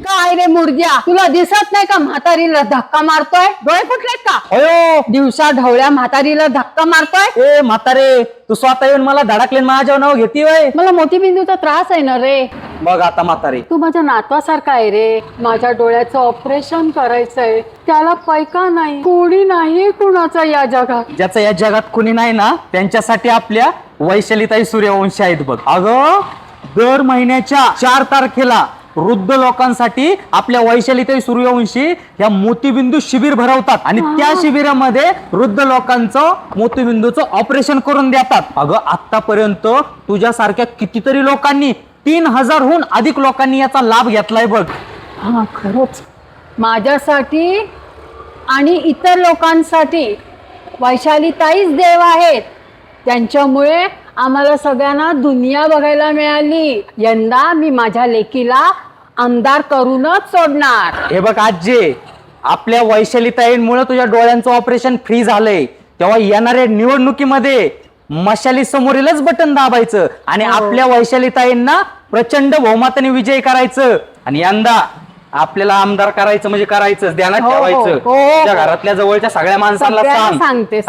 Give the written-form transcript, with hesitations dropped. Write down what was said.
काय रे मुर्ग्या, तुला दिसत नाही का म्हातारीला धक्का मारतोय? डोळे फुटलेत का? अयो दिवसा ढवळ्या म्हातारीला धक्का मारतोय. ए म्हातारे, तू स्वतः येऊन मला धडकले माझ्या नाव घेती वय. मला मोतीबिंदूचा त्रास आहे ना रे. बघ आता म्हातारे, तू माझ्या नातवासारखा आहे रे. माझ्या डोळ्याचं ऑपरेशन करायचंय, त्याला पैका नाही, कोणी नाही कुणाचा या जगात. ज्याचं या जगात कुणी नाही ना, त्यांच्यासाठी आपल्या वैशालीताई सूर्यवंशी आहेत बघ. अगं दर महिन्याच्या 4 तारखेला वृद्ध लोकांसाठी आपल्या वैशालीताई सूर्यवंशी या मोतीबिंदू शिबिर भरवतात आणि त्या शिबिरामध्ये वृद्ध लोकांचं मोतीबिंदूचं ऑपरेशन करून देतात. अगं आतापर्यंत तुझ्यासारख्या कितीतरी लोकांनी 3000हून अधिक लोकांनी याचा लाभ घेतलाय बघ. हा खरंच, माझ्यासाठी आणि इतर लोकांसाठी वैशालीताईच देव आहेत. त्यांच्यामुळे आम्हाला सगळ्यांना दुनिया बघायला मिळाली. यंदा मी माझ्या लेकीला आमदार करूनच सोडणार. हे बघ आजी, आपल्या वैशालीताईंमुळे तुझ्या डोळ्यांचं ऑपरेशन फ्री झालंय. तेव्हा येणाऱ्या निवडणुकीमध्ये मशाली समोरीलच बटन दाबायचं आणि आपल्या वैशालीताईंना प्रचंड बहुमताने विजय करायचं. आणि यंदा आपल्याला आमदार करायचं म्हणजे करायचं, ध्यानात ठेवायचं. तुझ्या घरातल्या जवळच्या सगळ्या माणसांना सगळ्यांना सांगते.